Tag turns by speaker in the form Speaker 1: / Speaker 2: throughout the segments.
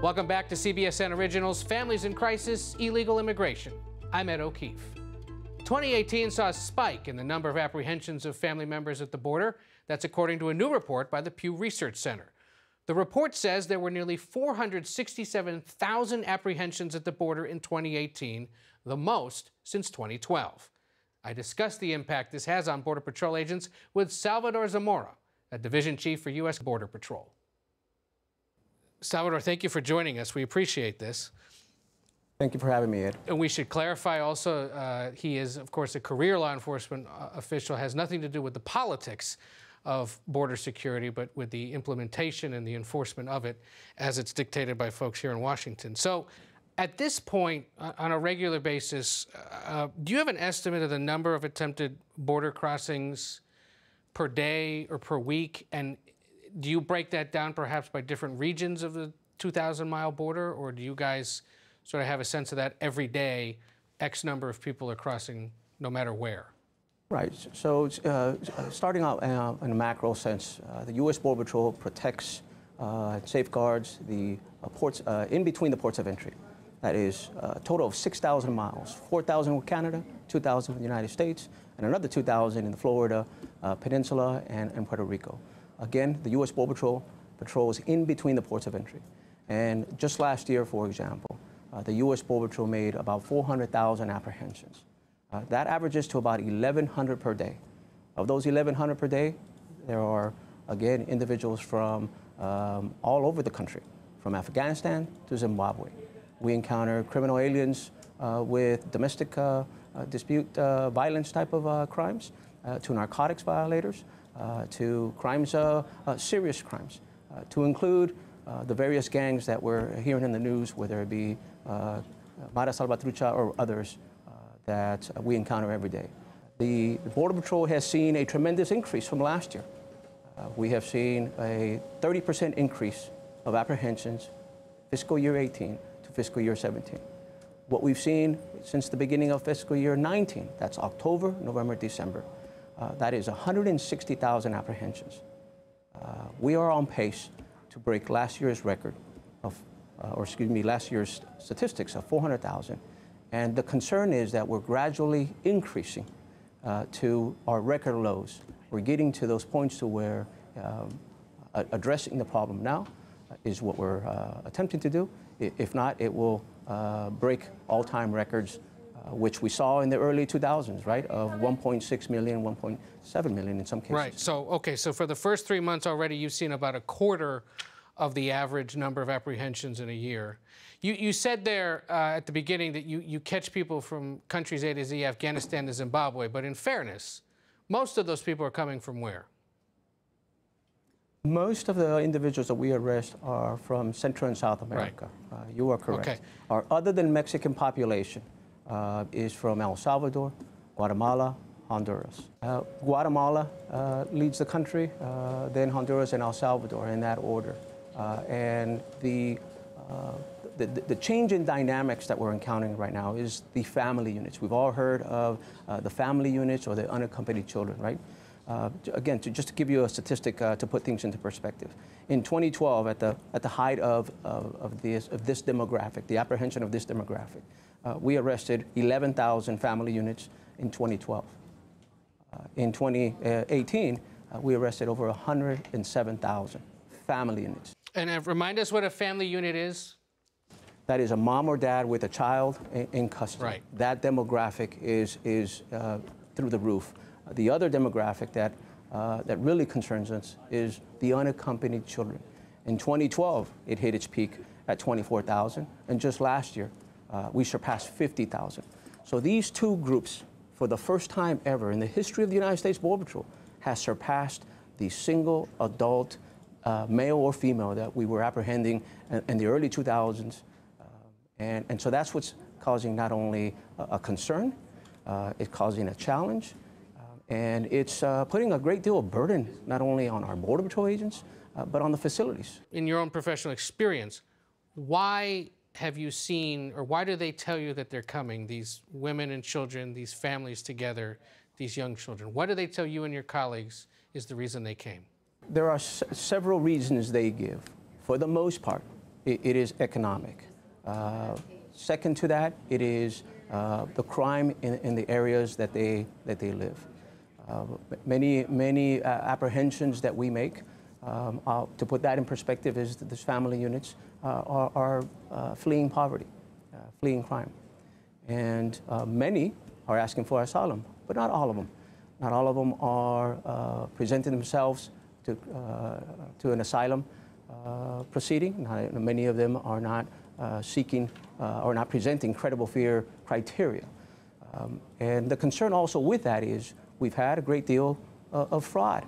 Speaker 1: Welcome back to CBSN Originals, Families in Crisis, Illegal Immigration. I'm Ed O'Keefe. 2018 saw a spike in the number of apprehensions of family members at the border. That's according to a new report by the Pew Research Center. The report says there were nearly 467,000 apprehensions at the border in 2018, the most since 2012. I discussed the impact this has on Border Patrol agents with Salvador Zamora, a Division Chief for U.S. Border Patrol. Salvador, thank you for joining us. We appreciate this.
Speaker 2: Thank you for having me, Ed.
Speaker 1: And we should clarify also, he is, of course, a career law enforcement official, has nothing to do with the politics of border security, but with the implementation and the enforcement of it as it's dictated by folks here in Washington. So at this point, on a regular basis, do you have an estimate of the number of attempted border crossings per day or per week? And do you break that down perhaps by different regions of the 2,000-mile border, or do you guys sort of have a sense of that every day, X number of people are crossing no matter where?
Speaker 2: Right. So starting out in a macro sense, the U.S. Border Patrol protects and safeguards the ports in between the ports of entry. That is a total of 6,000 miles, 4,000 with Canada, 2,000 with the United States, and another 2,000 in the Florida Peninsula and Puerto Rico. Again, the U.S. Border Patrol patrols in between the ports of entry. And just last year, for example, the U.S. Border Patrol made about 400,000 apprehensions. That averages to about 1,100 per day. Of those 1,100 per day, there are, again, individuals from all over the country, from Afghanistan to Zimbabwe. We encounter criminal aliens with domestic dispute violence type of crimes, to narcotics violators, to crimes, serious crimes, to include the various gangs that we're hearing in the news, whether it be Mara Salvatrucha or others that we encounter every day. The Border Patrol has seen a tremendous increase from last year. We have seen a 30% increase of apprehensions fiscal year 18 to fiscal year 17. What we've seen since the beginning of fiscal year 19, that's October, November, December, that is 160,000 apprehensions. We are on pace to break last year's record of, last year's statistics of 400,000. And the concern is that we're gradually increasing to our record lows. We're getting to those points to where addressing the problem now is what we're attempting to do. If not, it will break all-time records, which we saw in the early 2000s, right, of 1.6 million, 1.7 million in some cases.
Speaker 1: Right. So, okay, so for the first 3 months already, you've seen about a quarter of the average number of apprehensions in a year. You said there at the beginning that you catch people from countries A to Z, Afghanistan to Zimbabwe, but in fairness, most of those people are coming from where?
Speaker 2: Most of the individuals that we arrest are from Central and South America. Right. You are correct. Okay. Our other than Mexican population is from El Salvador, Guatemala, Honduras. Guatemala leads the country, then Honduras and El Salvador in that order. And the change in dynamics that we're encountering right now is the family units. We've all heard of the family units or the unaccompanied children, right? Again, just to give you a statistic to put things into perspective. In 2012, at the height of this demographic, the apprehension of this demographic, we arrested 11,000 family units in 2012. In 2018, we arrested over 107,000 family units.
Speaker 1: And remind us what a family unit is.
Speaker 2: That is a mom or dad with a child in custody.
Speaker 1: Right.
Speaker 2: That demographic is through the roof. The other demographic that really concerns us is the unaccompanied children. In 2012, it hit its peak at 24,000, and just last year, we surpassed 50,000. So these two groups, for the first time ever in the history of the United States Border Patrol, has surpassed the single adult male or female that we were apprehending in the early 2000s. And so that's what's causing not only a concern, it's causing a challenge, and it's putting a great deal of burden not only on our Border Patrol agents, but on the facilities.
Speaker 1: In your own professional experience, why have you seen, or why do they tell you that they're coming, these women and children, these families together, these young children? What do they tell you and your colleagues is the reason they came?
Speaker 2: There are several reasons they give. For the most part, it is economic. Second to that, it is the crime in the areas that they live. Many apprehensions that we make, to put that in perspective, is that these family units are fleeing poverty, fleeing crime. And many are asking for asylum, but not all of them. Not all of them are presenting themselves to an asylum proceeding. Many of them are not seeking or not presenting credible fear criteria. And the concern also with that is we've had a great deal of fraud.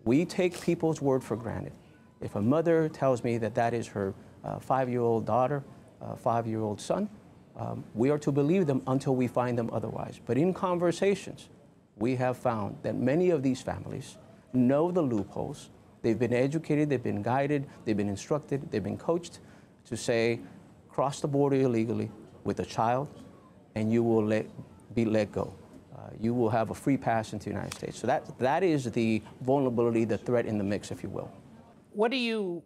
Speaker 2: We take people's word for granted. If a mother tells me that that is her 5-year-old daughter, 5-year-old son, we are to believe them until we find them otherwise. But in conversations, we have found that many of these families know the loopholes. They've been educated, they've been guided, they've been instructed, they've been coached to say, cross the border illegally with a child, and you will be let go. You will have a free pass into the United States. So that is the vulnerability, the threat in the mix, if you will.
Speaker 1: What do you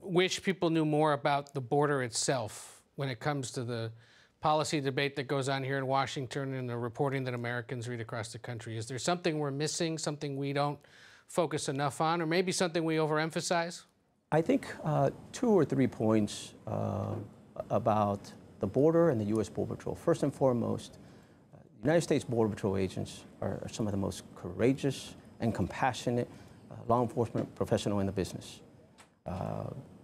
Speaker 1: wish people knew more about the border itself when it comes to the policy debate that goes on here in Washington and the reporting that Americans read across the country? Is there something we're missing, something we don't focus enough on, or maybe something we overemphasize?
Speaker 2: I think 2 or 3 points about the border and the U.S. Border Patrol. First and foremost, United States Border Patrol agents are some of the most courageous and compassionate law enforcement professionals in the business.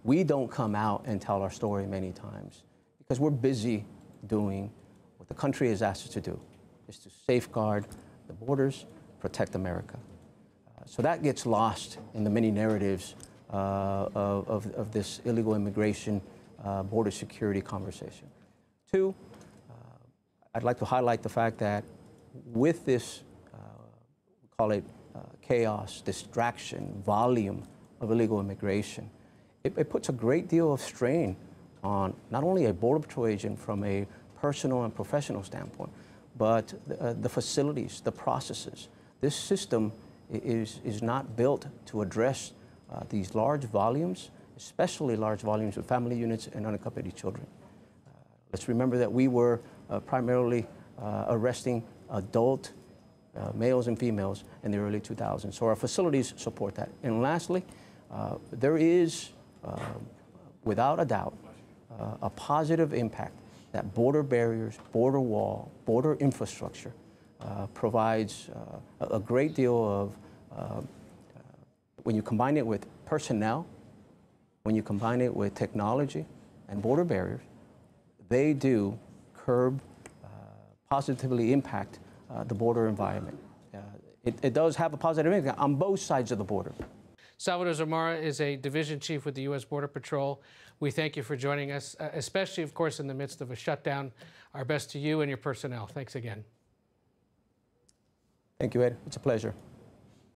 Speaker 2: We don't come out and tell our story many times because we're busy doing what the country has asked us to do, is to safeguard the borders, protect America. So that gets lost in the many narratives of this illegal immigration, border security conversation. 2, I'd like to highlight the fact that with this, we call it chaos, distraction, volume of illegal immigration, it puts a great deal of strain on not only a Border Patrol agent from a personal and professional standpoint, but the facilities, the processes. This system is not built to address these large volumes, especially large volumes of family units and unaccompanied children. Let's remember that we were primarily arresting adult males and females in the early 2000s. So our facilities support that. And lastly, there is, without a doubt, a positive impact that border barriers, border wall, border infrastructure provides a great deal of, when you combine it with personnel, when you combine it with technology and border barriers, they do curb, positively impact the border environment. It does have a positive impact on both sides of the border.
Speaker 1: Salvador Zamora is a division chief with the U.S. Border Patrol. We thank you for joining us, especially, of course, in the midst of a shutdown. Our best to you and your personnel. Thanks again.
Speaker 2: Thank you, Ed. It's a pleasure.